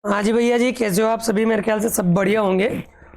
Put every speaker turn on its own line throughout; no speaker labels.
हाँ जी भैया जी, कैसे हो आप सभी? मेरे ख्याल से सब बढ़िया होंगे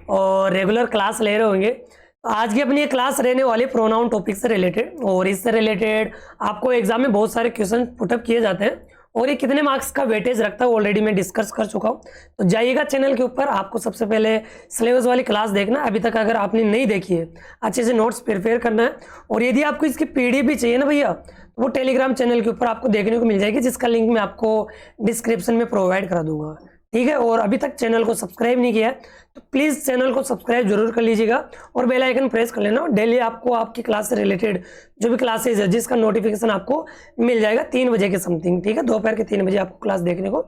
और रेगुलर क्लास ले रहे होंगे। तो आज की अपनी ये क्लास रहने वाली प्रोनाउन टॉपिक से रिलेटेड, और इससे रिलेटेड आपको एग्जाम में बहुत सारे क्वेश्चन पुटअप किए जाते हैं और ये कितने मार्क्स का वेटेज रखता है ऑलरेडी मैं डिस्कस कर चुका हूँ। तो जाइएगा चैनल के ऊपर, आपको सबसे पहले सिलेबस वाली क्लास देखना अभी तक अगर आपने नहीं देखी है, अच्छे से नोट्स प्रिपेयर करना है। और यदि आपको इसकी पीडीएफ भी चाहिए ना भैया, तो वो टेलीग्राम चैनल के ऊपर आपको देखने को मिल जाएगी, जिसका लिंक मैं आपको डिस्क्रिप्शन में प्रोवाइड करा दूंगा। ठीक है, और अभी तक चैनल को सब्सक्राइब नहीं किया है तो प्लीज़ चैनल को सब्सक्राइब जरूर कर लीजिएगा और बेल आइकन प्रेस कर लेना। डेली आपको आपकी क्लास से रिलेटेड जो भी क्लासेज है जिसका नोटिफिकेशन आपको मिल जाएगा 3 बजे के समथिंग। ठीक है, दोपहर के 3 बजे आपको क्लास देखने को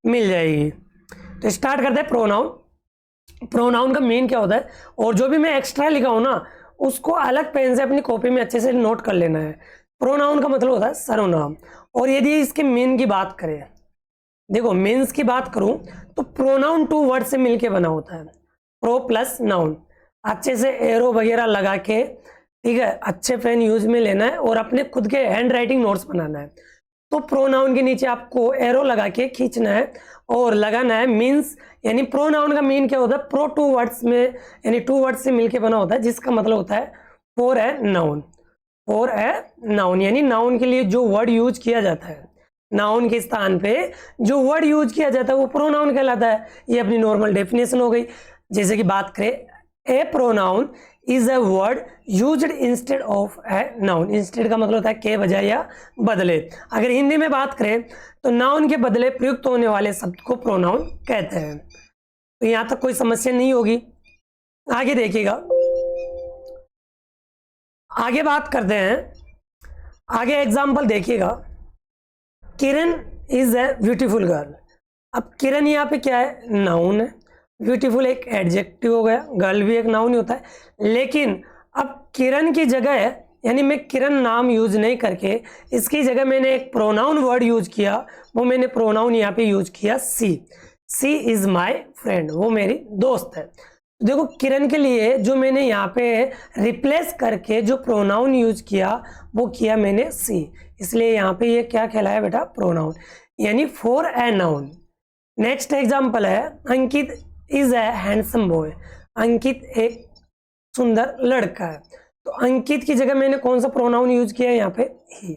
मिल जाएगी। तो स्टार्ट करते हैं प्रोनाउन। प्रोनाउन का मीन क्या होता है, और जो भी मैं एक्स्ट्रा लिखा हूं ना उसको अलग पेन से अपनी कॉपी में अच्छे से नोट कर लेना है। प्रोनाउन का मतलब होता है सर्वनाम। और यदि इसके मीन की बात करें, देखो मीन्स की बात करूं तो प्रोनाउन 2 वर्ड से मिलके बना होता है। प्रो प्लस नाउन, अच्छे से एरो वगैरह लगा के, ठीक है, अच्छे पेन यूज में लेना है और अपने खुद के हैंड राइटिंग नोट्स बनाना है। तो प्रोनाउन के नीचे आपको एरो लगा के खींचना है और लगाना है मीन्स। यानी प्रोनाउन का मीन क्या होता है, प्रो 2 वर्ड्स में, यानी 2 वर्ड्स से मिलके बना होता है, जिसका मतलब होता है for a noun. For a noun यानी नाउन के लिए जो वर्ड यूज किया जाता है, नाउन के स्थान पे जो वर्ड यूज किया जाता है वो प्रोनाउन कहलाता है। ये अपनी नॉर्मल डेफिनेशन हो गई। जैसे कि बात करें, a pronoun is a word used instead of a noun. Instead का मतलब होता है के बजाय या बदले। अगर हिंदी में बात करें तो नाउन के बदले प्रयुक्त होने वाले शब्द को प्रोनाउन कहते हैं। तो यहां तक कोई समस्या नहीं होगी। आगे देखिएगा, आगे बात करते हैं। आगे एग्जाम्पल देखिएगा, किरण इज ए ब्यूटीफुल गर्ल। अब किरण यहाँ पे क्या है, नाउन है। ब्यूटीफुल एक एडजेक्टिव हो गया, गर्ल भी एक नाउन ही होता है। लेकिन अब किरण की जगह है, यानी मैं किरण नाम यूज नहीं करके इसकी जगह मैंने एक प्रोनाउन वर्ड यूज किया। वो मैंने प्रोनाउन यहाँ पे यूज किया सी। सी इज माई फ्रेंड, वो मेरी दोस्त है। देखो किरण के लिए जो मैंने यहाँ पे रिप्लेस करके जो प्रोनाउन यूज किया वो किया मैंने सी, इसलिए यहाँ पे ये क्या कहलाया बेटा, प्रोनाउन, यानी for a noun. Next example है, अंकित इज ए हैंडसम बॉय। अंकित एक सुंदर लड़का है। तो अंकित की जगह मैंने कौन सा प्रोनाउन यूज किया है यहाँ पे, ही।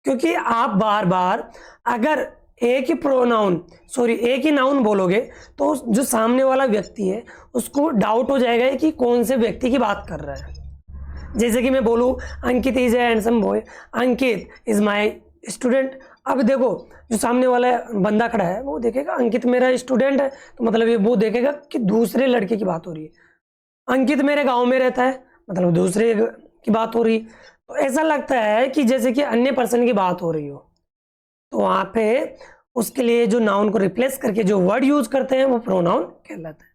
क्योंकि आप बार बार अगर एक ही प्रोनाउन एक ही नाउन बोलोगे तो जो सामने वाला व्यक्ति है उसको डाउट हो जाएगा कि कौन से व्यक्ति की बात कर रहा है। जैसे कि मैं बोलूँ Ankit is a handsome boy, Ankit is my student. अब देखो जो सामने वाला बंदा खड़ा है वो देखेगा अंकित मेरा स्टूडेंट है, तो मतलब ये वो देखेगा कि दूसरे लड़के की बात हो रही है। अंकित मेरे गाँव में रहता है, मतलब दूसरे की बात हो रही। तो ऐसा लगता है कि जैसे कि अन्य पर्सन की बात हो रही हो। तो वहां पे उसके लिए जो नाउन को रिप्लेस करके जो वर्ड यूज करते हैं वो प्रोनाउन कहलाता है।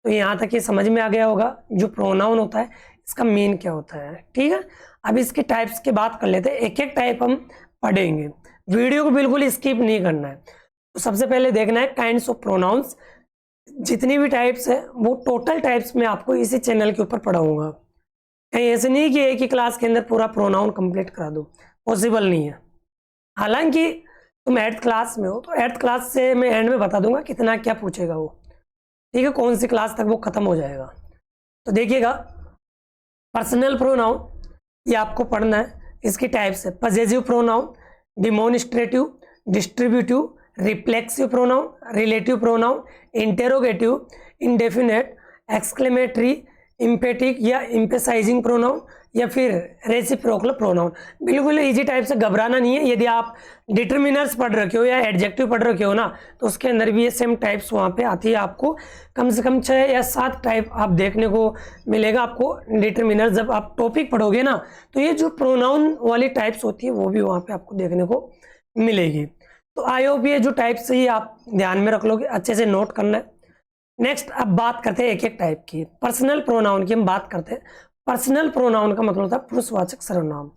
तो यहाँ तक ये समझ में आ गया होगा जो प्रोनाउन होता है इसका मीन क्या होता है। ठीक है, अब इसके टाइप्स की बात कर लेते हैं, एक एक टाइप हम पढ़ेंगे। वीडियो को बिल्कुल स्किप नहीं करना है। तो सबसे पहले देखना है काइंड्स ऑफ प्रोनाउंस। जितनी भी टाइप्स है वो टोटल टाइप्स में आपको इसी चैनल के ऊपर पढ़ाऊंगा। कहीं ऐसे नहीं कि एक ही क्लास के अंदर पूरा प्रोनाउन कंप्लीट करा दो, पॉसिबल नहीं है। हालांकि तुम 8th क्लास में हो तो 8th क्लास से मैं एंड में बता दूंगा कितना क्या पूछेगा वो। ठीक है, कौन सी क्लास तक वो खत्म हो जाएगा। तो देखिएगा, पर्सनल प्रोनाउन ये आपको पढ़ना है। इसकी टाइप्स है possessive pronoun, demonstrative, distributive, reflexive pronoun, relative pronoun, interrogative, indefinite, exclamatory, emphatic या इम्पेसाइजिंग प्रोनाउन, या फिर रेसिप्रोकल प्रोनाउन। बिल्कुल इजी टाइप से घबराना नहीं है। यदि आप डिटरमिनर्स पढ़ रखे हो या एडजेक्टिव पढ़ रखे हो ना तो उसके अंदर भी ये सेम टाइप्स वहाँ पे आती है। आपको कम से कम 6 या 7 टाइप आप देखने को मिलेगा आपको डिटरमिनर। जब आप टॉपिक पढ़ोगे ना तो ये जो प्रोनाउन वाली टाइप्स होती है वो भी वहाँ पे आपको देखने को मिलेगी। तो आई होप ये जो टाइप्स है ये आप ध्यान में रख लोगे, अच्छे से नोट करना है। नेक्स्ट अब बात करते हैं एक एक टाइप की। पर्सनल प्रोनाउन की हम बात करते हैं। पर्सनल प्रोनाउन का मतलब होता है पुरुषवाचक सर्वनाम,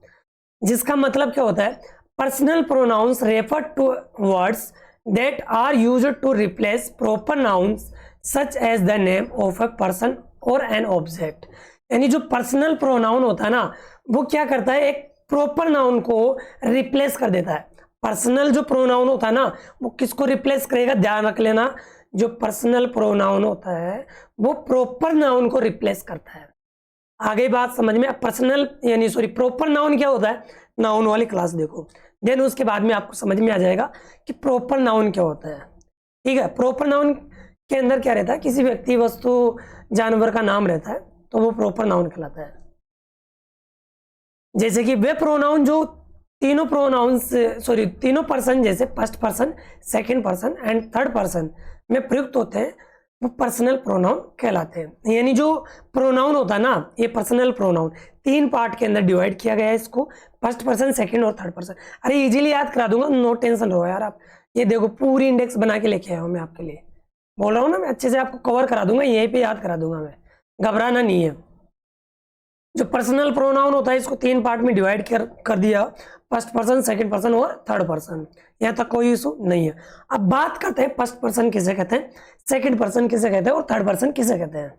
जिसका मतलब क्या होता है, personal pronouns refer to words that are used to replace proper nouns such as the name of a person और एन ऑब्जेक्ट। यानी जो पर्सनल प्रोनाउन होता है ना वो क्या करता है, एक प्रॉपर नाउन को रिप्लेस कर देता है। पर्सनल जो प्रोनाउन होता है ना वो किसको रिप्लेस करेगा, ध्यान रख लेना, जो पर्सनल प्रोनाउन होता है वो प्रॉपर नाउन को रिप्लेस करता है। आगे बात समझ में, पर्सनल यानी सॉरी प्रॉपर नाउन क्या होता है, नाउन वाली क्लास देखो, देन उसके बाद में आपको समझ में आ जाएगा कि प्रॉपर नाउन क्या होता है। ठीक है, प्रॉपर नाउन के अंदर क्या रहता है, किसी व्यक्ति, वस्तु, जानवर का नाम रहता है तो वो प्रॉपर नाउन कहलाता है। जैसे कि वे प्रोनाउन जो तीनों प्रोनाउंस सॉरी तीनों पर्सन जैसे first person, second person and third person में प्रयुक्त होते हैं वो पर्सनल प्रोनाउन कहलाते हैं। यानी जो प्रोनाउन होता है ना, ये पर्सनल प्रोनाउन 3 पार्ट के अंदर डिवाइड किया गया है इसको, फर्स्ट पर्सन, सेकंड और थर्ड पर्सन। अरे इजीली याद करा दूंगा, नो टेंशन रहो यार आप। ये देखो पूरी इंडेक्स बना के लेके आया हूँ मैं आपके लिए, बोल रहा हूँ ना मैं अच्छे से आपको कवर करा दूंगा, यहीं पे याद करा दूंगा मैं, घबराना नहीं है। जो पर्सनल प्रोनाउन होता है इसको 3 पार्ट में डिवाइड कर दिया, फर्स्ट पर्सन, सेकंड पर्सन और थर्ड पर्सन, यहाँ तक कोई इशू नहीं है। अब बात करते हैं फर्स्ट पर्सन किसे कहते हैं, सेकंड पर्सन किसे कहते हैं और थर्ड पर्सन किसे कहते हैं।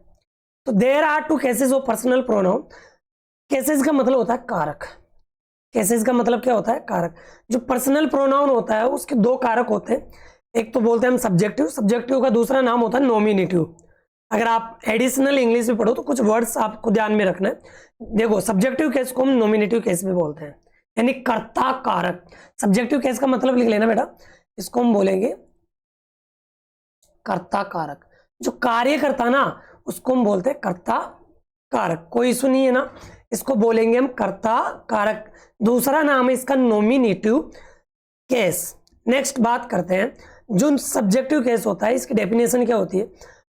तो there are 2 cases of personal pronoun. Cases का मतलब होता है कारक। केसेस का मतलब क्या होता है, कारक। जो पर्सनल प्रोनाउन होता है उसके 2 कारक होते हैं, एक तो बोलते हैं हम सब्जेक्टिव, सब्जेक्टिव का दूसरा नाम होता है नॉमिनेटिव। अगर आप एडिशनल इंग्लिश में पढ़ो तो कुछ वर्ड्स आपको ध्यान में रखना है। देखो सब्जेक्टिव केस को हम नॉमिनेटिव केस भी बोलते हैं, यानी कर्ता कारक। सब्जेक्टिव केस का मतलब लिख लेना बेटा, इसको हम बोलेंगे कर्ता कारक। जो कार्य करता ना उसको हम बोलते हैं कर्ता कारक, कोई इशू नहीं है ना, इसको बोलेंगे हम कर्ता कारक। दूसरा नाम है इसका नॉमिनेटिव केस। नेक्स्ट बात करते हैं जो सब्जेक्टिव केस होता है, इसकी डेफिनेशन क्या होती है,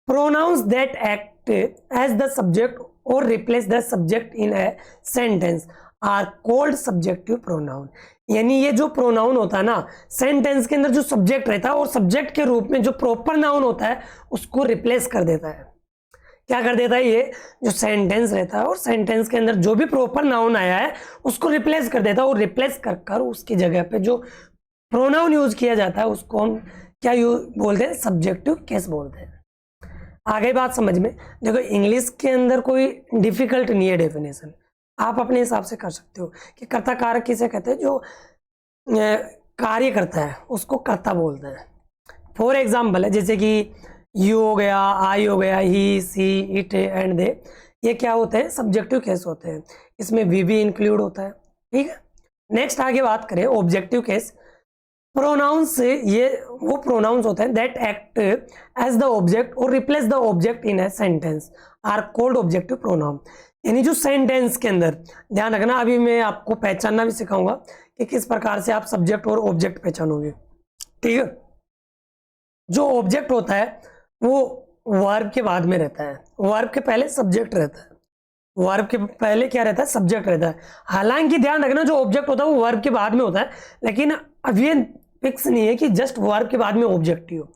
pronouns that act as the subject और replace the subject in a sentence are called subjective pronoun. यानी ये जो प्रोनाउन होता है ना, सेंटेंस के अंदर जो सब्जेक्ट रहता है और सब्जेक्ट के रूप में जो प्रॉपर नाउन होता है उसको रिप्लेस कर देता है। क्या कर देता है, ये जो सेंटेंस रहता है और सेंटेंस के अंदर जो भी प्रॉपर नाउन आया है उसको रिप्लेस कर देता है, और रिप्लेस कर उसकी जगह पे जो प्रोनाउन यूज किया जाता है उसको हम क्या बोलते हैं, सब्जेक्टिव केस बोलते हैं। आगे बात समझ में, देखो इंग्लिश के अंदर कोई डिफिकल्ट नहीं है डेफिनेशन, आप अपने हिसाब से कर सकते हो कि कर्ता कारक किसे कहते हैं, जो कार्य करता है उसको कर्ता बोलते हैं। फॉर एग्जाम्पल है जैसे कि यू हो गया, आई हो गया, ही, सी, इट एंड दे, ये क्या होते हैं, सब्जेक्टिव केस होते हैं, इसमें वी भी इंक्लूड होता है। ठीक है, नेक्स्ट आगे बात करें ऑब्जेक्टिव केस। प्रोनाउंस से ये वो प्रोनाउंस होते हैं that act as the object और replace the object in a sentence are called objective pronoun. यानी जो सेंटेंस के अंदर, ध्यान रखना अभी मैं आपको पहचानना भी सिखाऊंगा कि किस प्रकार से आप सब्जेक्ट और ऑब्जेक्ट पहचानोगे। ठीक है, जो ऑब्जेक्ट होता है वो वर्ब के बाद में रहता है, वर्ब के पहले सब्जेक्ट रहता है, वर्ब के पहले क्या रहता है, सब्जेक्ट रहता है। हालांकि ध्यान रखना जो ऑब्जेक्ट होता है वो वर्ब के बाद में होता है, लेकिन अब ये फिक्स नहीं है कि जस्ट वर्ब के बाद में ऑब्जेक्ट ही हो।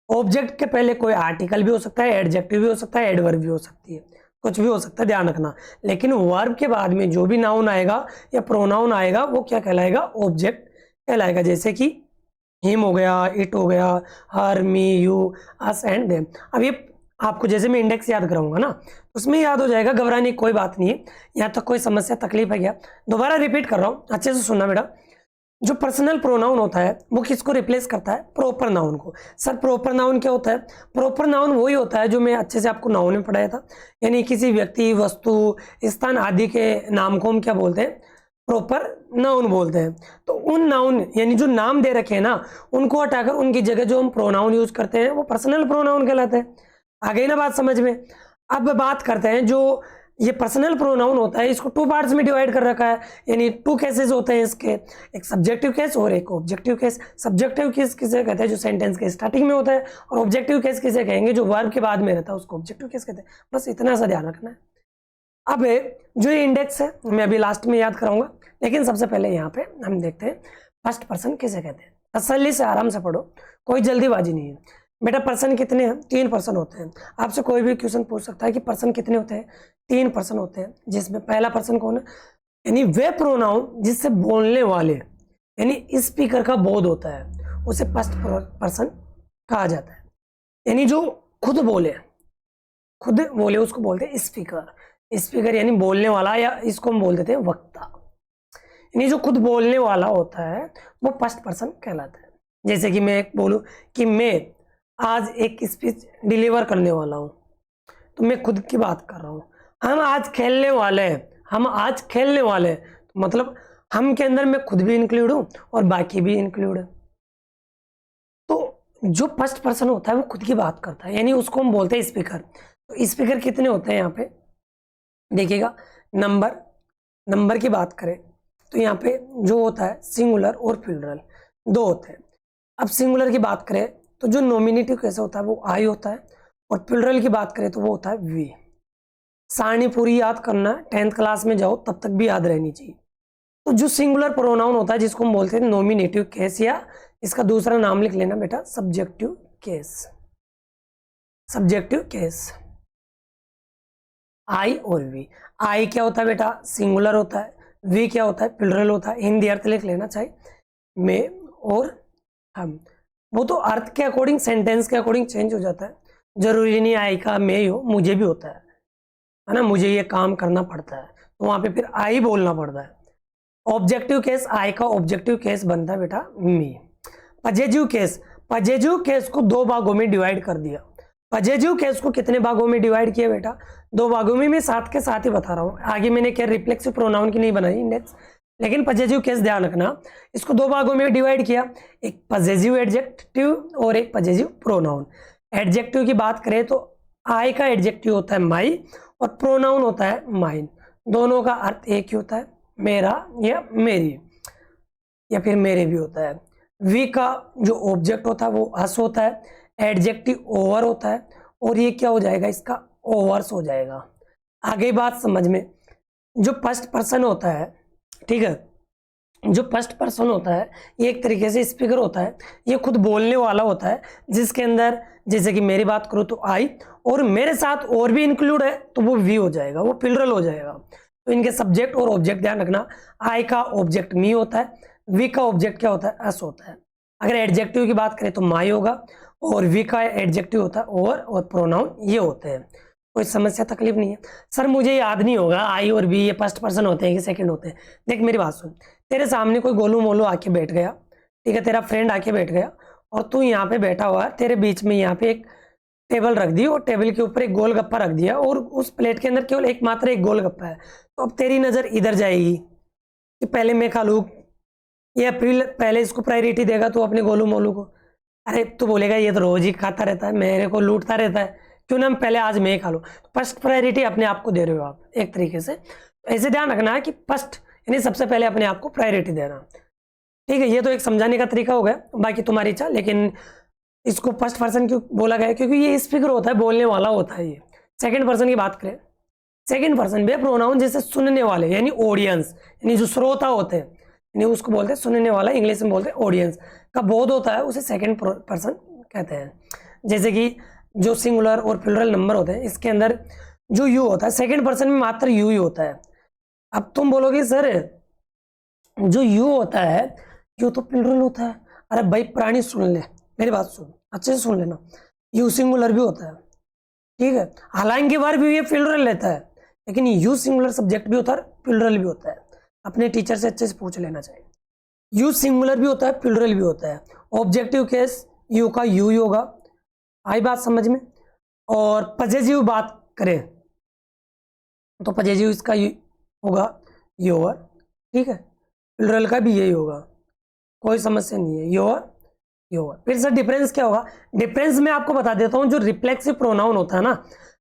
ऑब्जेक्ट के पहले कोई आर्टिकल भी हो सकता है, एडजेक्टिव भी हो सकता है, एडवर्ब भी हो सकती है, कुछ भी हो सकता है, ध्यान रखना। लेकिन वर्ब के बाद में जो भी नाउन आएगा या प्रोनाउन आएगा वो क्या कहलाएगा, ऑब्जेक्ट कहलाएगा। जैसे कि हिम हो गया, इट हो गया, हर, मी, यू, अस एंड देम। अब ये आपको जैसे मैं इंडेक्स याद कराऊंगा ना उसमें याद हो जाएगा, घबराने की कोई बात नहीं है। यहाँ तक कोई समस्या तकलीफ है क्या, दोबारा रिपीट कर रहा हूँ, अच्छे से सुनना बेटा। जो पर्सनल प्रोनाउन होता है वो किसको रिप्लेस करता है, प्रॉपर नाउन को। सर प्रॉपर नाउन क्या होता है, प्रॉपर नाउन वही होता है जो मैं अच्छे से आपको नाउन में पढ़ाया था, यानी किसी व्यक्ति, वस्तु, स्थान आदि के नाम को हम क्या बोलते हैं, प्रॉपर नाउन बोलते हैं। तो उन नाउन यानी जो नाम दे रखे हैं ना उनको हटाकर उनकी जगह जो हम प्रोनाउन यूज करते हैं वो पर्सनल प्रोनाउन कहलाते हैं। आ गई ना बात समझ में। अब बात करते हैं जो ये पर्सनल प्रोनाउन होता है, इसको 2 पार्ट्स में डिवाइड कर रखा है, यानी 2 केसेस होते हैं इसके, एक सब्जेक्टिव केस और एक ऑब्जेक्टिव केस। सब्जेक्टिव केस किसे कहते हैं, जो सेंटेंस के स्टार्टिंग में होता है, और ऑब्जेक्टिव केस किसे कहेंगे, जो वर्ब के बाद में रहता है उसको ऑब्जेक्टिव केस कहते हैं। बस इतना सा ध्यान रखना है। अब जो ये इंडेक्स है मैं अभी लास्ट में याद कराऊंगा, लेकिन सबसे पहले यहाँ पे हम देखते हैं फर्स्ट पर्सन किसे कहते हैं। तसल्ली से आराम से पढ़ो, कोई जल्दीबाजी नहीं है बेटा। पर्सन कितने हैं, 3 पर्सन होते हैं। आपसे कोई भी क्वेश्चन पूछ सकता है कि पर्सन कितने होते हैं, 3 पर्सन होते हैं, जिसमें पहला पर्सन कौन है, यानी वे प्रोनाउन जिससे बोलने वाले यानी स्पीकर का बोध होता है उसे फर्स्ट पर्सन कहा जाता है। यानी जो खुद बोले उसको बोलते हैं स्पीकर। स्पीकर यानी बोलने वाला, या इसको हम बोल देते हैं वक्ता। यानी जो खुद बोलने वाला होता है वो फर्स्ट पर्सन कहलाता है। जैसे कि मैं बोलूं कि मैं आज एक स्पीच डिलीवर करने वाला हूँ, तो मैं खुद की बात कर रहा हूँ। हम आज खेलने वाले हैं, हम आज खेलने वाले हैं, तो मतलब हम के अंदर मैं खुद भी इंक्लूड हूँ और बाकी भी इंक्लूड है। तो जो फर्स्ट पर्सन होता है वो खुद की बात करता है, यानी उसको हम बोलते हैं स्पीकर। तो स्पीकर कितने होते हैं यहाँ पे देखिएगा, नंबर की बात करें तो यहाँ पे जो होता है सिंगुलर और प्लूरल दो होते हैं। अब सिंगुलर की बात करें तो जो नॉमिनेटिव कैसे होता है वो आई होता है, और प्लूरल की बात करें तो वो होता है वी। सारणी पूरी याद करना, 10th क्लास में जाओ तब तक भी याद रहनी चाहिए। तो जो सिंगुलर प्रोनाउन होता है जिसको हम बोलते हैं नॉमिनेटिव केस, या इसका दूसरा नाम लिख लेना बेटा subjective case. Subjective case I और वी। आई क्या होता है बेटा सिंगुलर होता है, वी क्या होता है प्लूरल होता है। हिंदी अर्थ लिख लेना चाहिए मैं और हम। वो तो अर्थ के अकॉर्डिंग सेंटेंस के अकॉर्डिंग चेंज हो जाता है, जरूरी नहीं आई का मैं हो, मुझे भी होता है ना, मुझे ये काम करना पड़ता है तो वहां पे फिर आई बोलना पड़ता है। ऑब्जेक्टिव केस आई का ऑब्जेक्टिव केस बनता है बेटा मी। पजेजिव केस को दो भागों में डिवाइड कर दिया। पजेजिव केस को कितने भागों में डिवाइड किया बेटा, दो भागों में। मैं साथ के साथ ही बता रहा हूँ, आगे मैंने क्या रिफ्लेक्सिव प्रोनाउन की नहीं बनाई इंडेक्स, लेकिन पजेजिव केस ध्यान रखना, इसको दो भागों में डिवाइड किया, एक पजेजिव एडजेक्टिव और एक पजेजिव प्रोनाउन। एडजेक्टिव की बात करें तो आई का एडजेक्टिव होता है माई और प्रोनाउन होता है माइन। दोनों का अर्थ एक ही होता है, मेरा या मेरी या फिर मेरे भी होता है। वी का जो ऑब्जेक्ट होता है वो अस होता है, एडजेक्टिव ओवर होता है, और ये क्या हो जाएगा इसका ओवर्स हो जाएगा। आगे बात समझ में, जो फर्स्ट पर्सन होता है, ठीक है, जो फर्स्ट पर्सन होता है ये एक तरीके से स्पीकर होता है, ये खुद बोलने वाला होता है, जिसके अंदर जैसे कि मेरी बात करूँ तो आई, और मेरे साथ और भी इंक्लूड है तो वो वी हो जाएगा, वो प्लूरल हो जाएगा। तो इनके सब्जेक्ट और ऑब्जेक्ट ध्यान रखना, आई का ऑब्जेक्ट मी होता है, वी का ऑब्जेक्ट क्या होता है अस होता है। अगर एडजेक्टिव की बात करें तो माई होगा, और वी का एडजेक्टिव होता है ओवर, और प्रोनाउन ये होते हैं। कोई समस्या तकलीफ नहीं है। सर मुझे याद नहीं होगा आई और वी ये फर्स्ट पर्सन होते हैं कि सेकंड होते हैं। देख मेरी बात सुन, तेरे सामने कोई गोलू मोलू आके बैठ गया, ठीक है, तेरा फ्रेंड आके बैठ गया, और तू यहाँ पे बैठा हुआ है, तेरे बीच में यहाँ पे एक टेबल रख दी और टेबल के ऊपर एक गोलगप्पा रख दिया, और उस प्लेट के अंदर केवल एकमात्र एक गोलगप्पा है। तो अब तेरी नज़र इधर जाएगी कि पहले मैं खा लूँ, या पहले इसको प्रायोरिटी देगा तो अपने गोलू मोलू को। अरे तू बोलेगा ये तो रोज ही खाता रहता है, मेरे को लूटता रहता है, क्यों ना पहले आज मैं ही खा लूँ। फर्स्ट प्रायोरिटी अपने आप को दे रहे हो आप एक तरीके से। ऐसे ध्यान रखना है कि फर्स्ट यानी सबसे पहले अपने आप को प्रायोरिटी देना, ठीक है। ये तो एक समझाने का तरीका हो गया, बाकी तुम्हारी इच्छा। लेकिन इसको फर्स्ट पर्सन क्यों बोला गया, क्योंकि ये स्पीकर होता है, बोलने वाला होता है। ये सेकंड पर्सन की बात करें, सेकंड पर्सन वे प्रोनाउन जैसे सुनने वाले यानी ऑडियंस, यानी जो श्रोता होते हैं, यानी उसको बोलते हैं सुनने वाला, इंग्लिश में बोलते हैं ऑडियंस का बोध होता है, उसे सेकंड पर्सन कहते हैं। जैसे कि जो सिंगुलर और प्लूरल नंबर होते हैं इसके अंदर जो यू होता है सेकंड पर्सन में मात्र यू ही होता है। अब तुम बोलोगे सर जो यू होता है यू तो प्लूरल होता है। अरे भाई प्राणी सुन ले, मेरी बात सुन अच्छे से सुन लेना, यू सिंगुलर भी होता है, ठीक है। हालांकि वर्ब भी ये प्लूरल लेता है, लेकिन यू सिंगुलर सब्जेक्ट भी होता है, प्लूरल भी होता है। अपने टीचर से अच्छे से पूछ लेना चाहिए। यू सिंगुलर भी होता है, प्लूरल भी होता है। ऑब्जेक्टिव केस यू का यू ही होगा, आई बात समझ में। और पजेसिव बात करें तो पजेसिव इसका होगा योर, ठीक है। प्लूरल का भी यही होगा, कोई समस्या नहीं है, योर योर। फिर सर डिफरेंस क्या होगा, डिफरेंस मैं आपको बता देता हूं। जो रिफ्लेक्सिव प्रोनाउन होता है ना,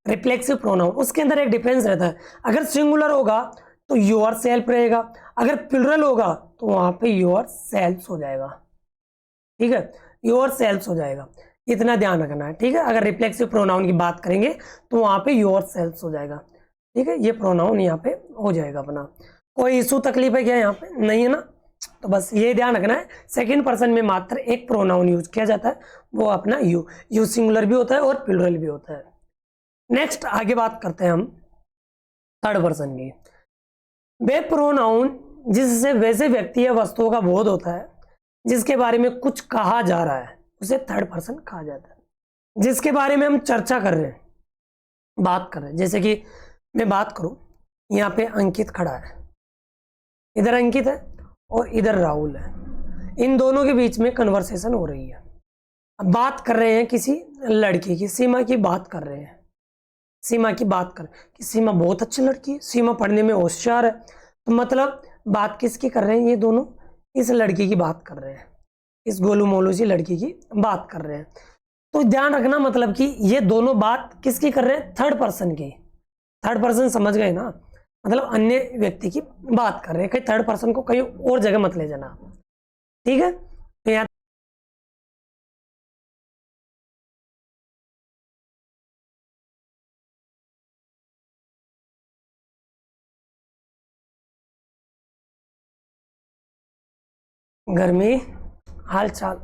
रिफ्लेक्सिव प्रोनाउन, उसके अंदर एक डिफरेंस रहता है। अगर सिंगुलर होगा तो योर सेल्फ रहेगा, अगर प्लूरल होगा तो वहां पे योर सेल्फ्स हो जाएगा, ठीक है, योर सेल्फ्स हो जाएगा। इतना ध्यान रखना है, ठीक है। अगर रिफ्लेक्सिव प्रोनाउन की बात करेंगे तो वहां पे योर सेल्फ्स हो जाएगा, ठीक है। ये प्रोनाउन यहाँ पे हो जाएगा अपना। कोई इशू तकलीफ है क्या यहाँ पे, नहीं है ना। तो बस ये ध्यान रखना है, सेकंड पर्सन में मात्र एक प्रोनाउन यूज किया जाता है, वो अपना यू। यू सिंगुलर भी होता है और प्लूरल भी होता है। नेक्स्ट आगे बात करते हैं हम थर्ड पर्सन की। वे प्रोनाउन जिससे वैसे व्यक्ति या वस्तुओं का बोध होता है जिसके बारे में कुछ कहा जा रहा है, उसे थर्ड पर्सन कहा जाता है। जिसके बारे में हम चर्चा कर रहे हैं, बात कर रहे हैं। जैसे कि मैं बात करूं, यहाँ पे अंकित खड़ा है, इधर अंकित है और इधर राहुल है, इन दोनों के बीच में कन्वर्सेशन हो रही है, अब बात कर रहे हैं किसी लड़की की, सीमा की बात कर रहे हैं, सीमा की बात कर कि सीमा बहुत अच्छी लड़की है, सीमा पढ़ने में होशियार है। तो मतलब बात किसकी कर रहे हैं ये दोनों? इस लड़की की बात कर रहे हैं, इस गोलू मोलू सी लड़की की बात कर रहे हैं। तो ध्यान रखना मतलब कि ये दोनों बात किसकी कर रहे हैं? थर्ड पर्सन की। थर्ड पर्सन समझ गए ना, मतलब अन्य व्यक्ति की बात कर रहे हैं। कहीं थर्ड पर्सन को कहीं और जगह मत ले जाना, ठीक है? तो यहाँ गर्मी हाल चाल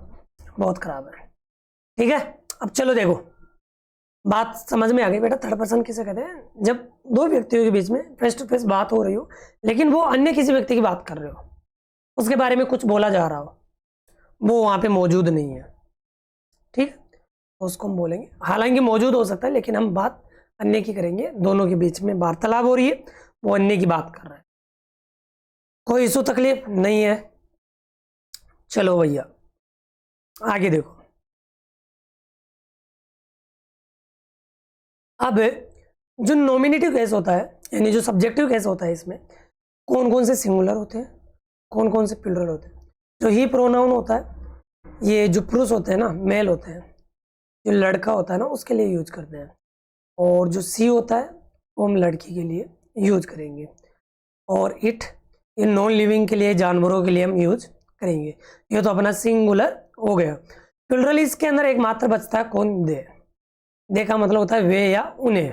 बहुत खराब है, ठीक है? अब चलो देखो, बात समझ में आ गई बेटा। थर्ड पर्सन किसे कहते हैं? जब दो व्यक्तियों के बीच में फेस टू फेस बात हो रही हो, लेकिन वो अन्य किसी व्यक्ति की बात कर रहे हो, उसके बारे में कुछ बोला जा रहा हो, वो वहां पे मौजूद नहीं है, ठीक? तो उसको हम बोलेंगे, हालांकि मौजूद हो सकता है लेकिन हम बात अन्य की करेंगे। दोनों के बीच में वार्तालाप हो रही है, वो अन्य की बात कर रहा है, कोई इशू तकलीफ नहीं है। चलो भैया आगे देखो। अब जो नॉमिनेटिव केस होता है, यानी जो सब्जेक्टिव केस होता है, इसमें कौन कौन से सिंगुलर होते हैं, कौन कौन से प्लूरल होते हैं? जो ही प्रोनाउन होता है, ये जो पुरुष होते हैं ना, मेल होते हैं, जो लड़का होता है ना उसके लिए यूज करते हैं। और जो सी होता है वो हम लड़की के लिए यूज करेंगे। और इट, ये नॉन लिविंग के लिए, जानवरों के लिए हम यूज करेंगे। ये तो अपना सिंगुलर हो गया। प्लूरल इसके अंदर एक मात्र बचता है, कौन? दे। दे का मतलब होता है वे या उन्हें।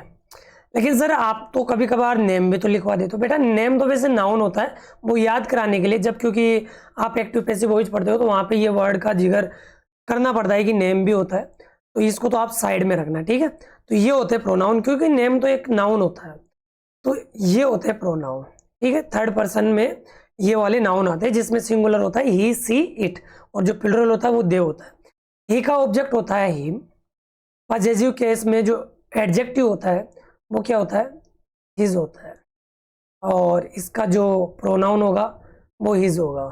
लेकिन सर आप तो कभी कभार नेम भी तो लिखवा देते हो। बेटा नेम तो वैसे नाउन होता है, वो याद कराने के लिए, जब क्योंकि आप एक्टिव पैसिव वॉइस पढ़ते हो तो वहाँ पे ये वर्ड का जिक्र करना पड़ता है कि नेम भी होता है, तो इसको तो आप साइड में रखना, ठीक है? तो ये होते हैं प्रोनाउन, क्योंकि नेम तो एक नाउन होता है, तो ये होते हैं प्रोनाउन, ठीक है? थर्ड पर्सन में ये वाले नाउन आते हैं जिसमें सिंगुलर होता है ही, सी, इट, और जो प्लूरल होता है वो दे होता है। ही का ऑब्जेक्ट होता है हिम। पॉजेसिव केस में जो एडजेक्टिव होता है वो क्या होता है? हिज होता है। और इसका जो प्रोनाउन होगा वो हिज होगा,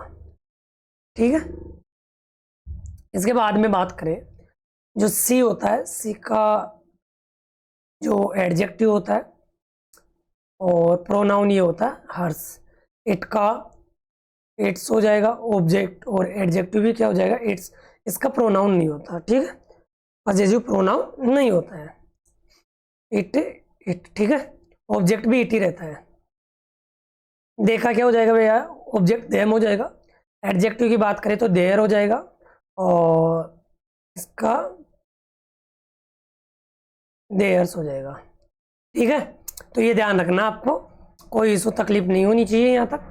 ठीक है? इसके बाद में बात करें, जो सी होता है, सी का जो एडजेक्टिव होता है और प्रोनाउन ये होता है हर्स। इट का इट्स हो जाएगा ऑब्जेक्ट, और एडजेक्टिव भी क्या हो जाएगा? इट्स। इसका प्रोनाउन नहीं होता, ठीक है? पॉजेसिव प्रोनाउन नहीं होता है। इट, इट, ठीक है? ऑब्जेक्ट भी इट ही रहता है। देखा क्या हो जाएगा भैया? ऑब्जेक्ट देम हो जाएगा। एडजेक्टिव की बात करें तो देयर हो जाएगा, और इसका देयर्स हो जाएगा, ठीक है? तो ये ध्यान रखना आपको, कोई इशू तकलीफ नहीं होनी चाहिए। यहाँ तक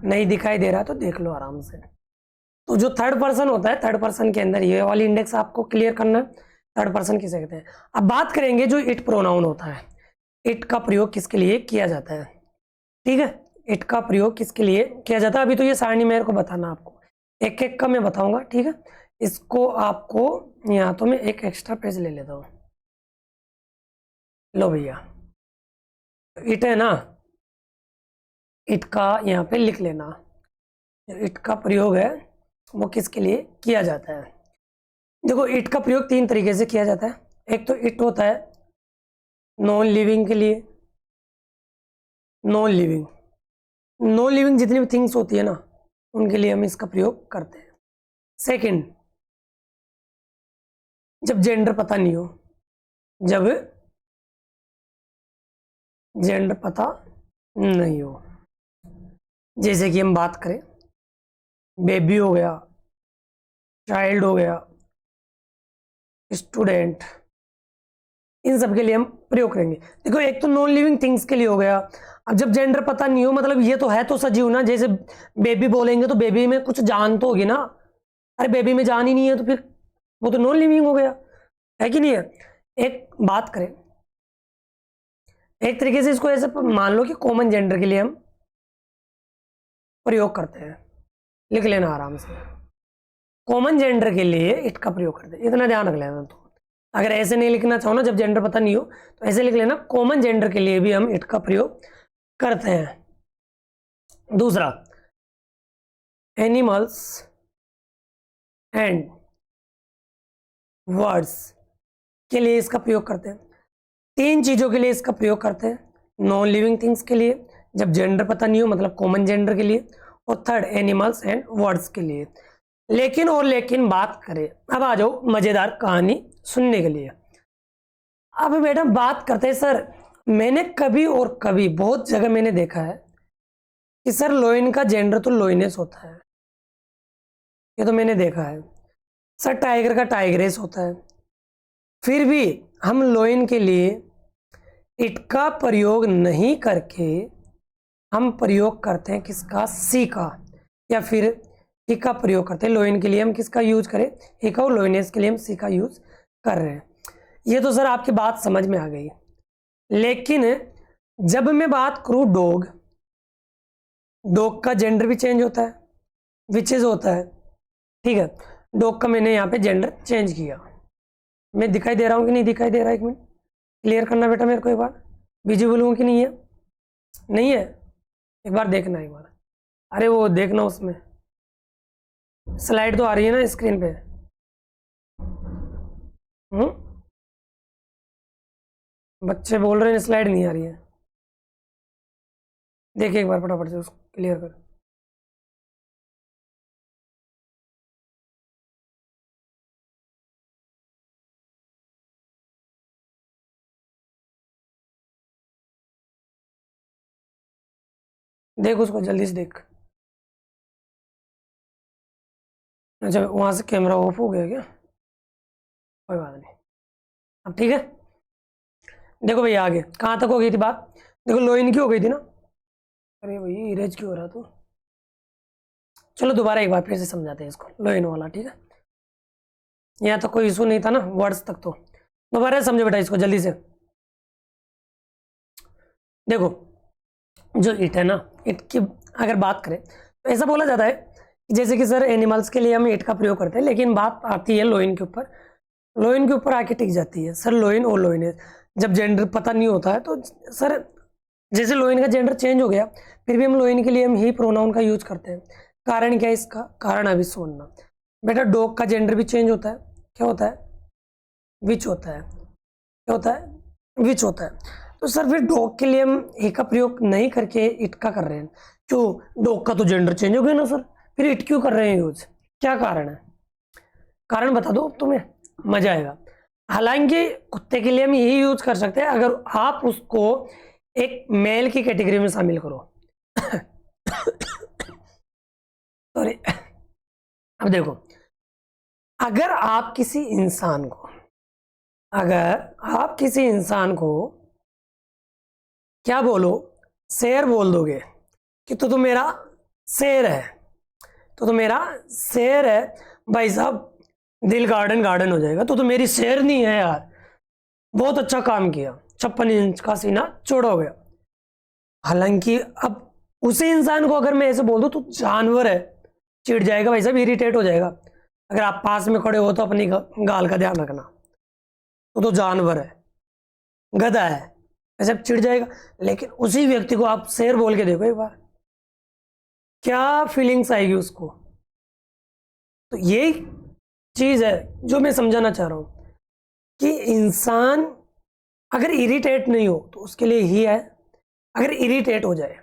नहीं दिखाई दे रहा है तो देख लो आराम से। तो जो थर्ड पर्सन होता है, थर्ड पर्सन के अंदर ये वाली इंडेक्स आपको क्लियर करना है। थर्ड पर्सन किसे कहते हैं? अब बात करेंगे जो इट प्रोनाउन होता है, इट का प्रयोग किसके लिए किया जाता है, ठीक है? इट का प्रयोग किसके लिए किया जाता है? अभी तो ये सारणी मेरे को बताना, आपको एक एक का मैं बताऊंगा, ठीक है? इसको आपको, यहाँ तो मैं एक एक्स्ट्रा पेज ले लेता हूँ। लो भैया, इट है ना, इट का यहाँ पे लिख लेना। इट का प्रयोग है वो किसके लिए किया जाता है? देखो इट का प्रयोग तीन तरीके से किया जाता है। एक तो इट होता है नॉन लिविंग के लिए, नॉन लिविंग, नॉन लिविंग जितनी भी थिंग्स होती है ना उनके लिए हम इसका प्रयोग करते हैं। सेकंड, जब जेंडर पता नहीं हो, जब जेंडर पता नहीं हो, जैसे कि हम बात करें बेबी हो गया, चाइल्ड हो गया, स्टूडेंट, इन सब के लिए हम प्रयोग करेंगे। देखो एक तो नॉन लिविंग थिंग्स के लिए हो गया। अब जब जेंडर पता नहीं हो, मतलब ये तो है तो सजीव ना, जैसे बेबी बोलेंगे तो बेबी में कुछ जान तो होगी ना। अरे बेबी में जान ही नहीं है तो फिर वो तो नॉन लिविंग हो गया, है कि नहीं है? एक बात करें, एक तरीके से इसको ऐसे मान लो कि कॉमन जेंडर के लिए हम प्रयोग करते हैं। लिख लेना आराम से, कॉमन जेंडर के लिए इट का प्रयोग करते हैं, इतना ध्यान रख लेना। तो अगर ऐसे नहीं लिखना चाहो ना, जब जेंडर पता नहीं हो तो ऐसे लिख लेना, कॉमन जेंडर के लिए भी हम इट का प्रयोग करते हैं। दूसरा, एनिमल्स एंड वर्ड्स के लिए इसका प्रयोग करते हैं, 3 चीज़ों के लिए इसका प्रयोग करते हैं, नॉन लिविंग थिंग्स के लिए जब जेंडर पता नहीं हो मतलब कॉमन जेंडर के लिए, और थर्ड एनिमल्स एंड वर्ड्स के लिए। लेकिन बात करें, अब आ जाओ मज़ेदार कहानी सुनने के लिए। अब मैडम बात करते हैं सर, मैंने कभी और कभी बहुत जगह मैंने देखा है कि सर लोइन का जेंडर तो लोइनेस होता है, ये तो मैंने देखा है। सर टाइगर का टाइग्रेस होता है, फिर भी हम लोइन के लिए इट का प्रयोग नहीं करके हम प्रयोग करते हैं किसका, सी का, या फिर ही का प्रयोग करते हैं। लोइन के लिए हम किसका यूज करें, ही का, और लोइनेस के लिए हम सी का यूज कर रहे हैं। ये तो सर आपकी बात समझ में आ गई। लेकिन जब मैं बात करूं डॉग, डॉग का जेंडर भी चेंज होता है, विचेज होता है, ठीक है। डॉग का मैंने यहाँ पे जेंडर चेंज किया, मैं दिखाई दे रहा हूँ कि नहीं दिखाई दे रहा है, एक मिनट क्लियर करना बेटा मेरे को एक बार, विजिबल हूँ कि नहीं है, नहीं है, एक बार देखना एक बार, अरे वो देखना उसमें स्लाइड तो आ रही है ना स्क्रीन पे। बच्चे बोल रहे हैं स्लाइड नहीं आ रही है, देखिए एक बार फटाफट से उसको क्लियर कर। देख उसको जल्दी से देख। अच्छा वहां से कैमरा ऑफ हो गया क्या, कोई बात नहीं, अब ठीक है। देखो भैया आगे कहाँ तक हो गई थी बात, देखो लोइन की हो गई थी ना, अरे भैया इरेज क्यों हो रहा तो, चलो दोबारा एक बार फिर से समझाते हैं इसको, लोइन वाला, ठीक है। यहाँ तो कोई इशू नहीं था ना वर्ड्स तक, तो दोबारा समझो बेटा इसको जल्दी से। देखो जो इट है ना, इट की अगर बात करें तो ऐसा बोला जाता है जैसे कि सर एनिमल्स के लिए हम इट का प्रयोग करते हैं, लेकिन बात आती है लोइन के ऊपर, लोइन के ऊपर आके टिक जाती है सर लोइन और लोइनेस। जब जेंडर पता नहीं होता है तो सर जैसे लोइन का जेंडर चेंज हो गया, फिर भी हम लोइन के लिए हम ही प्रोनाउन का यूज करते हैं। कारण क्या है इसका, कारण अभी सुनना बेटा, डॉग का जेंडर भी चेंज होता है, क्या होता है, विच होता है, क्या होता है, विच होता है। तो सर फिर डॉग के लिए हम ही का प्रयोग नहीं करके इट का कर रहे हैं, क्यों, डॉग का तो जेंडर चेंज हो गया ना सर, फिर इट क्यों कर रहे हैं यूज, क्या कारण है, कारण बता दो तुम्हें, मजा आएगा। हालांकि कुत्ते के लिए हम यही यूज कर सकते हैं अगर आप उसको एक मेल की कैटेगरी में शामिल करो। सॉरी, अब देखो अगर आप किसी इंसान को, अगर आप किसी इंसान को क्या बोलो, शेर बोल दोगे कि तो मेरा शेर है, तो मेरा शेर है, भाई साहब दिल गार्डन गार्डन हो जाएगा, तो मेरी शेर नहीं है यार, बहुत अच्छा काम किया, 56 इंच का सीना चौड़ा हो गया। हालांकि अब उसी इंसान को अगर मैं ऐसे बोल दूं तो जानवर है, चिढ़ जाएगा भाई साहब, इरिटेट हो जाएगा। अगर आप पास में खड़े हो तो अपनी गाल का ध्यान रखना, तो जानवर है, गधा है, ऐसे चिढ़ जाएगा। लेकिन उसी व्यक्ति को आप शेर बोल के देखो एक बार, क्या फीलिंग्स आएगी उसको। तो ये चीज है जो मैं समझाना चाह रहा हूं कि इंसान अगर इरिटेट नहीं हो तो उसके लिए ही है, अगर इरिटेट हो जाए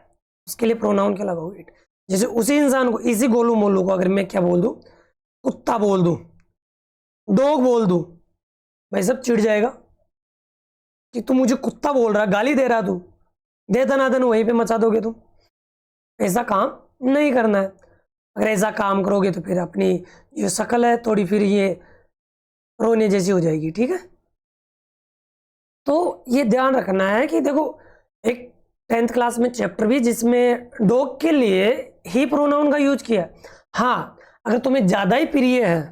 उसके लिए प्रोनाउन क्या लगाओ, इट। जैसे उसी इंसान को, इसी गोलू मोलू को अगर मैं क्या बोल दूं, कुत्ता बोल दूं, डॉग बोल दूं, भाई सब चिढ़ जाएगा कि तू मुझे कुत्ता बोल रहा, गाली दे रहा, तू दे दनादन वहीं पे मचा दोगे तुम। ऐसा काम नहीं करना है, अगर ऐसा काम करोगे तो फिर अपनी ये शक्ल है थोड़ी फिर ये रोने जैसी हो जाएगी, ठीक है। तो ये ध्यान रखना है कि देखो एक 10th क्लास में चैप्टर भी जिसमें डॉग के लिए ही प्रोनाउन का यूज किया। हाँ अगर तुम्हें ज़्यादा ही प्रिय है,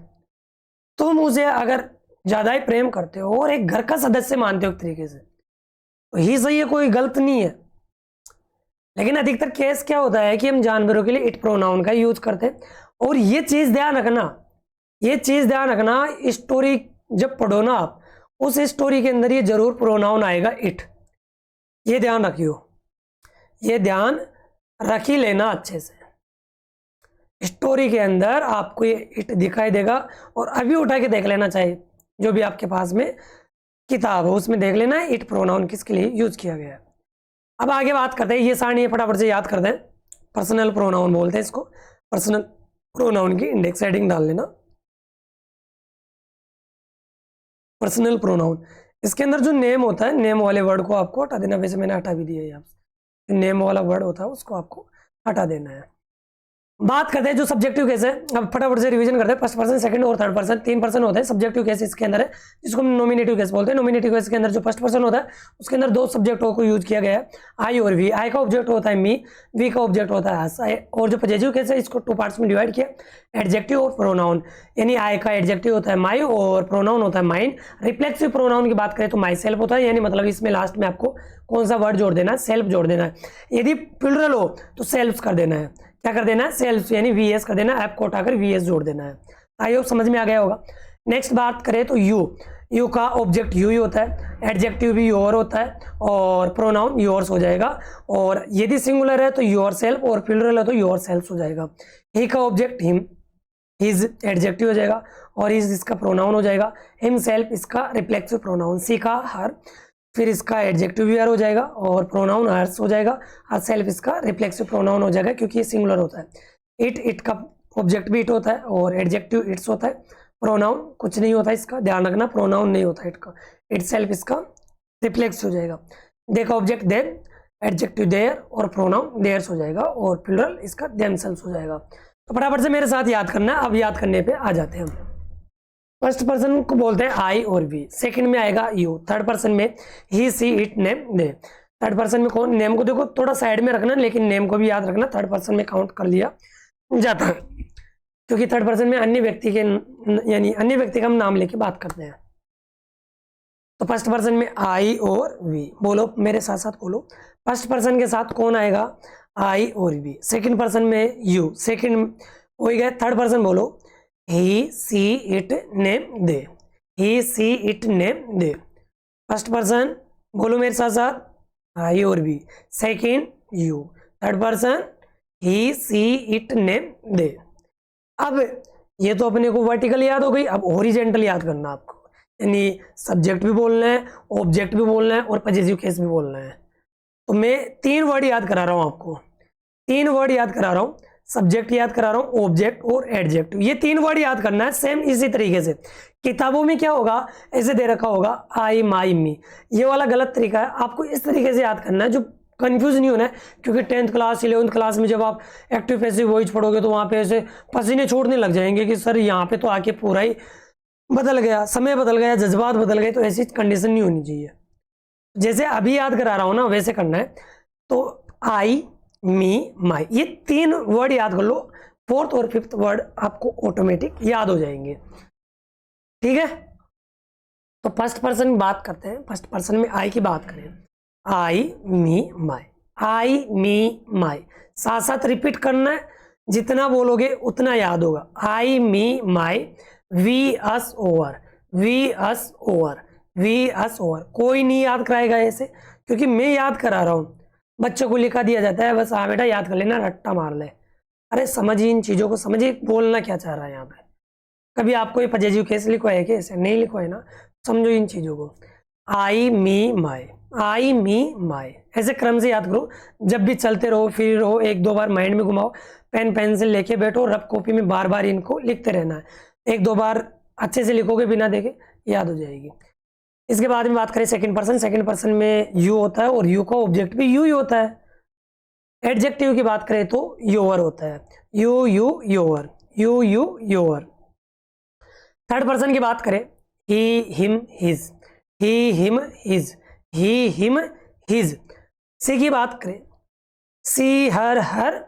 तुम उसे अगर ज़्यादा ही प्रेम करते हो और एक घर का सदस्य मानते हो एक तरीके से, तो ही सही है, कोई गलत नहीं है। लेकिन अधिकतर केस क्या होता है कि हम जानवरों के लिए इट प्रोनाउन का यूज करते हैं। और ये चीज़ ध्यान रखना, ये चीज़ ध्यान रखना, स्टोरी जब पढ़ो ना आप, उस स्टोरी के अंदर ये जरूर प्रोनाउन आएगा इट, ये ध्यान रखियो, ये ध्यान रख ही लेना अच्छे से। स्टोरी के अंदर आपको ये इट दिखाई देगा, और अभी उठा के देख लेना चाहिए जो भी आपके पास में किताब हो उसमें देख लेना है इट प्रोनाउन किसके लिए यूज किया गया है। अब आगे बात करते हैं, ये सारणी फटाफट से याद कर दें। पर्सनल प्रोनाउन बोलते हैं इसको, पर्सनल प्रोनाउन की इंडेक्स हेडिंग डाल लेना। पर्सनल प्रोनाउन, इसके अंदर जो नेम होता है, नेम वाले वर्ड को आपको हटा देना। वैसे मैंने हटा भी दिया है यहाँ से, नेम वाला वर्ड होता है उसको आपको हटा देना है। बात करते हैं जो सब्जेक्टिव केस है, अब फटाफट से रिवीजन करते हैं। फर्स्ट पर्सन, सेकंड और थर्ड पर्सन, 3 पर्सन होते हैं। सब्जेक्टिव केस इसके अंदर है जिसको हम नॉमिनेटिव केस बोलते हैं। नॉमिनेटिव केस के अंदर जो फर्स्ट पर्सन होता है उसके अंदर 2 सब्जेक्टों को यूज किया गया है, आई और वी। आई का ऑब्जेक्ट होता है मी, वी का ऑब्जेक्ट होता है अस। और जो पॉजिटिव केस है इसको 2 पार्ट्स में डिवाइड किया, एडजेक्टिव और प्रोनाउन। यानी आई का एडजेक्टिव होता है माई और प्रोनाउन होता है माइन। रिफ्लेक्सिव प्रोनाउन की बात करें तो माई सेल्फ होता है, यानी मतलब इसमें लास्ट में आपको कौन सा वर्ड जोड़ देना है, सेल्फ जोड़ देना है। यदि प्लुरल हो तो सेल्फ कर देना है, क्या कर देना है, सेल्फ यानी वीएस कर देना है, ऐप को उठाकर वीएस जोड़ देना है। आई होप समझ में आ गया होगा। नेक्स्ट बात करें तो यू, यू का ऑब्जेक्ट यू ही होता है, एडजेक्टिव भी योर होता है और प्रोनाउन योर्स हो जाएगा। और यदि सिंगुलर है तो योर सेल्फ और प्लुरल है तो योर सेल्फ हो जाएगा। ही का ऑब्जेक्ट हिम, हिज एडजेक्टिव हो जाएगा और हिज इसका प्रोनाउन हो जाएगा। हिम सेल्फ इसका रिफ्लेक्सिव प्रोनाउन। सी का हर, फिर इसका एडजेक्टिव भी हर हो जाएगा और प्रोनाउन हर्स हो जाएगा। हर सेल्फ इसका रिफ्लेक्सिव प्रोनाउन हो जाएगा क्योंकि ये सिंगुलर होता है। इट, इट का ऑब्जेक्ट भी इट होता है और एडजेक्टिव इट्स होता है। प्रोनाउन कुछ नहीं होता इसका, ध्यान रखना, प्रोनाउन नहीं होता इट का। इट सेल्फ इसका रिफ्लेक्स हो जाएगा। दे का ऑब्जेक्ट देम, एडजेक्टिव देयर और प्रोनाउन देयर्स हो जाएगा और प्लुरल इसका देमसेल्व्स हो जाएगा। तो फटाफट से मेरे साथ याद करना है। अब याद करने पे आ जाते हैं हम। फर्स्ट पर्सन को बोलते हैं आई और वी, सेकंड में आएगा यू, थर्ड पर्सन में he, she, it, name, they. Third person में कौन, नेम को देखो थोड़ा साइड में रखना लेकिन नेम को भी याद रखना, थर्ड पर्सन में काउंट कर लिया जाता है क्योंकि थर्ड पर्सन में अन्य व्यक्ति के यानी अन्य व्यक्ति का हम नाम लेके बात करते हैं। तो फर्स्ट पर्सन में आई और वी, बोलो मेरे साथ साथ बोलो। फर्स्ट पर्सन के साथ कौन आएगा, आई और वी। सेकंड पर्सन में यू, सेकंड हो गया। थर्ड पर्सन बोलो he, she, it, name, they. He, she, it, name, they. First person बोलो मेरे साथ साथ, आई और we. Second you, third person he, she, it, name, they. अब ये तो अपने को वर्टिकल याद हो गई, अब हॉरिजेंटल याद करना आपको, यानी सब्जेक्ट भी बोलना है, ऑब्जेक्ट भी बोलना है और पॉजिटिव केस भी बोलना है। तो मैं 3 वर्ड याद करा रहा हूं आपको, 3 वर्ड याद करा रहा हूं, सब्जेक्ट याद करा रहा हूं, ऑब्जेक्ट और एडजेक्टिव। ये 3 वर्ड याद करना है सेम इसी तरीके से। किताबों में क्या होगा, ऐसे दे रखा होगा आई, माई, मी, ये वाला गलत तरीका है। आपको इस तरीके से याद करना है जो कंफ्यूज नहीं होना है, क्योंकि 10th क्लास 11th क्लास में जब आप एक्टिव पैसिव वॉइस पढ़ोगे तो वहाँ पे ऐसे पसीने छोड़ने लग जाएंगे कि सर यहाँ पे तो आके पूरा ही बदल गया, समय बदल गया, जज्बात बदल गए। तो ऐसी कंडीशन नहीं होनी चाहिए। जैसे अभी याद करा रहा हूँ ना वैसे करना है। तो आई, मी, माई, ये 3 वर्ड याद कर लो, 4th और 5th वर्ड आपको ऑटोमेटिक याद हो जाएंगे। ठीक है, तो फर्स्ट पर्सन बात करते हैं। फर्स्ट पर्सन में आई की बात करें, आई, मी, माई, आई, मी, माई, साथ साथ रिपीट करना है, जितना बोलोगे उतना याद होगा। I, me, my, we, us, our, we, us, our, we, us, our. कोई नहीं याद कराएगा ऐसे, क्योंकि मैं याद करा रहा हूँ। बच्चों को लिखा दिया जाता है बस, हाँ बेटा याद कर लेना, रट्टा मार ले। अरे समझिए इन चीज़ों को, समझिए बोलना क्या चाह रहा है यहाँ पे। कभी आपको ये पॉजिटिव केस लिखवाया कि ऐसे नहीं लिखवाए ना, समझो इन चीज़ों को। आई, मी, माई, आई, मी, माई, ऐसे क्रम से याद करो। जब भी चलते रहो, फिर रहो, 1-2 बार माइंड में घुमाओ, पेन पेंसिल लेके बैठो, रफ कॉपी में बार बार इनको लिखते रहना है। 1-2 बार अच्छे से लिखोगे बिना देखे, याद हो जाएगी। इसके बाद में बात करें सेकंड पर्सन। सेकंड पर्सन में यू होता है और यू का ऑब्जेक्ट भी यू ही होता है। एडजेक्टिव की बात करें तो योर होता है, you, you, your, you, you, your. Third person की बात करें, ही, हिम, हिज, ही, हिम, हिज, ही, हिम, हिज। सी की बात करें, सी, हर, हर,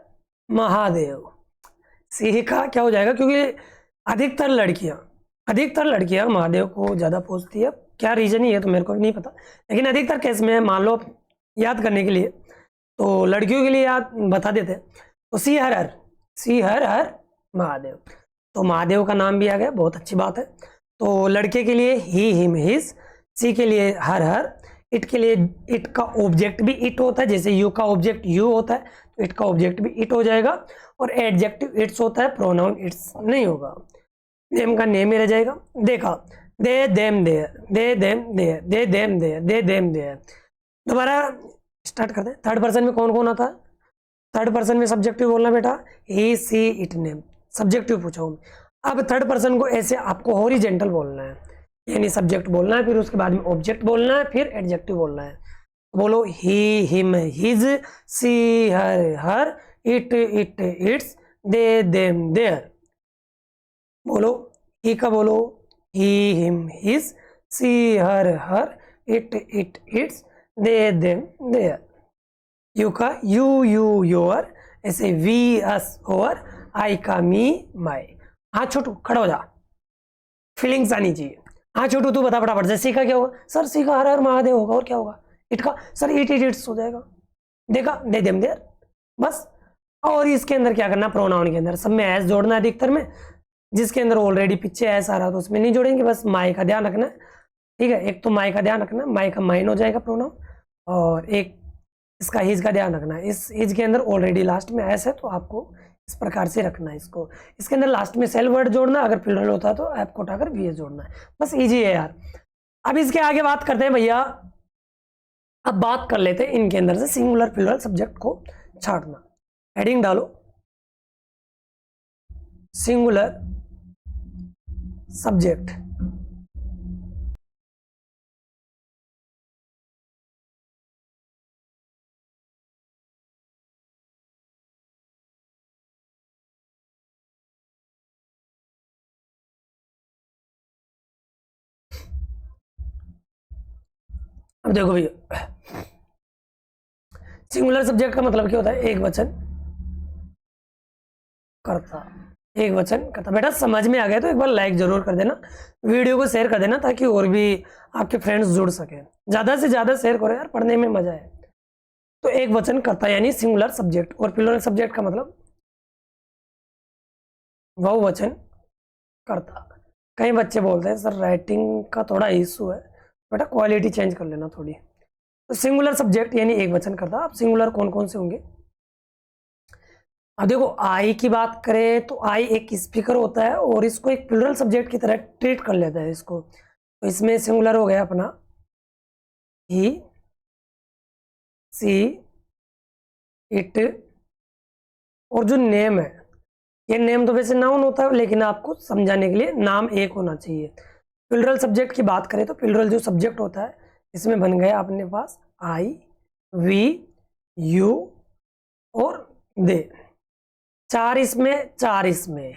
महादेव। सी का क्या हो जाएगा, क्योंकि अधिकतर लड़कियां महादेव को ज़्यादा पूजती है। क्या रीजन ही है तो मेरे को भी नहीं पता, लेकिन अधिकतर केस में मान लो याद करने के लिए तो लड़कियों के लिए याद बता देते हैं। तो सी, हर, हर, सी, हर, हर, महादेव। तो महादेव का नाम भी आ गया, बहुत अच्छी बात है। तो लड़के के लिए ही, हिम, हिज, सी के लिए हर, हर, इट के लिए इट का ऑब्जेक्ट भी इट होता है, जैसे यू का ऑब्जेक्ट यू होता है तो इट का ऑब्जेक्ट भी इट हो जाएगा। और एडजेक्टिव इट्स होता है, प्रोनाउन इट्स नहीं होगा, नेम का नेम ही रह जाएगा। देखा, they them their, they them their, they them their, they them their. दोबारा स्टार्ट करते हैं। थर्ड पर्सन में कौन कौन आता है? थर्ड पर्सन में सब्जेक्टिव बोलना बेटा, ही सी इट नेम, सब्जेक्टिव पूछा हूँ। अब थर्ड पर्सन को ऐसे आपको हॉरिजेंटल बोलना है, यानी सब्जेक्ट बोलना है, फिर उसके बाद में ऑब्जेक्ट बोलना है, फिर एडजेक्टिव बोलना है। बोलो he him his, she her, it its, they them their. बोलो ही का बोलो, he him his, she her, it its, they them their. You का यू योर, ऐसे वी अस ओवर, आई का मी माई। हाँ छोटू खड़ा हो जा, फीलिंग्स आनी चाहिए। हाँ छोटू तू बता फटाफट से, सी का क्या होगा? सर सी का हर हर महादेव होगा, और क्या होगा? इट का सर इट इट्स हो जाएगा। देखा, दे देम देयर, बस। और इसके अंदर क्या करना, प्रोनाउन के अंदर सब में एस जोड़ना है अधिकतर में, जिसके अंदर ऑलरेडी पीछे एस आ रहा तो उसमें नहीं जोड़ेंगे, बस माई का ध्यान रखना है। ठीक है, एक तो माई का ध्यान रखना, माई का माइन हो जाएगा प्रोनाउन, और एक इसका हिज का ध्यान रखना है। इस हिज के अंदर ऑलरेडी लास्ट में एस है, तो आपको इस प्रकार से रखना है इसको। इसके अंदर लास्ट में सेल वर्ड जोड़ना, अगर प्लूरल होता है तो ऐप को उठाकर वी एस जोड़ना है, बस इजी है यार। अब इसके आगे बात करते हैं भैया, अब बात कर लेते हैं इनके अंदर से सिंगुलर प्लूरल सब्जेक्ट को छांटना। हेडिंग डालो, सिंगुलर सब्जेक्ट। अब देखो भैया, सिंगुलर सब्जेक्ट का मतलब क्या होता है? एक वचन करता, एक वचन करता। बेटा समझ में आ गया तो एक बार लाइक जरूर कर देना, वीडियो को शेयर कर देना, ताकि और भी आपके फ्रेंड्स जुड़ सके। ज्यादा से ज्यादा शेयर करो यार, पढ़ने में मजा है। तो एक वचन करता यानी सिंगुलर सब्जेक्ट, और प्लूरल सब्जेक्ट का मतलब बहुवचन करता। कई बच्चे बोलते हैं सर राइटिंग का थोड़ा इशू है, बेटा क्वालिटी चेंज कर लेना थोड़ी। तो सिंगुलर सब्जेक्ट यानी एक वचन करता। अब सिंगुलर कौन कौन से होंगे? अब देखो आई की बात करें तो आई एक स्पीकर होता है, और इसको एक प्लूरल सब्जेक्ट की तरह ट्रीट कर लेता है इसको। तो इसमें सिंगुलर हो गया अपना ही, सी, इट, और जो नेम है, ये नेम तो वैसे नाउन होता है, लेकिन आपको समझाने के लिए नाम एक होना चाहिए। प्लूरल सब्जेक्ट की बात करें तो प्लूरल जो सब्जेक्ट होता है, इसमें बन गया अपने पास आई, वी, यू और दे। चार इसमें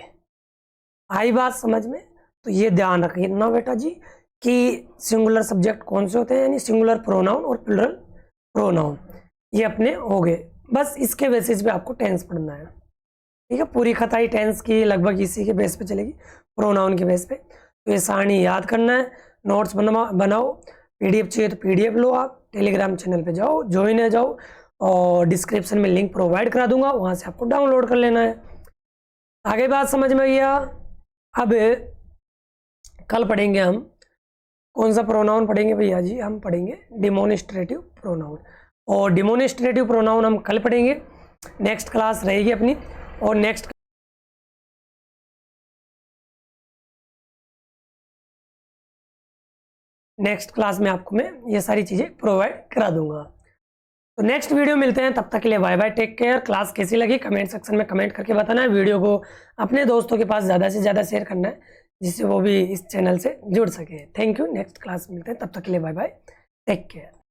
आई बात समझ में? तो ये ध्यान रखिए ना बेटा जी कि सिंगुलर सब्जेक्ट कौन से होते हैं, यानी सिंगुलर प्रोनाउन और प्लूरल प्रोनाउन, ये अपने हो गए। बस इसके बेसिस पे आपको टेंस पढ़ना है। ठीक है, पूरी खताई टेंस की लगभग इसी के बेस पे चलेगी, प्रोनाउन के बेस पे। तो ये सारणी याद करना है, नोट्स बनाओ, पीडीएफ चाहिए तो पीडीएफ लो, आप टेलीग्राम चैनल पे जाओ, ज्वाइन है जाओ, और डिस्क्रिप्शन में लिंक प्रोवाइड करा दूंगा, वहाँ से आपको डाउनलोड कर लेना है। आगे बात समझ में भैया? अब कल पढ़ेंगे हम कौन सा प्रोनाउन पढ़ेंगे भैया जी? हम पढ़ेंगे डिमोनिस्ट्रेटिव प्रोनाउन, और डिमोनिस्ट्रेटिव प्रोनाउन हम कल पढ़ेंगे, नेक्स्ट क्लास रहेगी अपनी। और नेक्स्ट क्लास में आपको मैं ये सारी चीज़ें प्रोवाइड करा दूंगा। तो नेक्स्ट वीडियो मिलते हैं, तब तक के लिए bye bye, take care. Class कैसी लगी कमेंट सेक्शन में कमेंट करके बताना है। वीडियो को अपने दोस्तों के पास ज़्यादा से ज़्यादा शेयर करना है, जिससे वो भी इस चैनल से जुड़ सके। थैंक यू, नेक्स्ट क्लास मिलते हैं, तब तक के लिए बाय बाय, टेक केयर।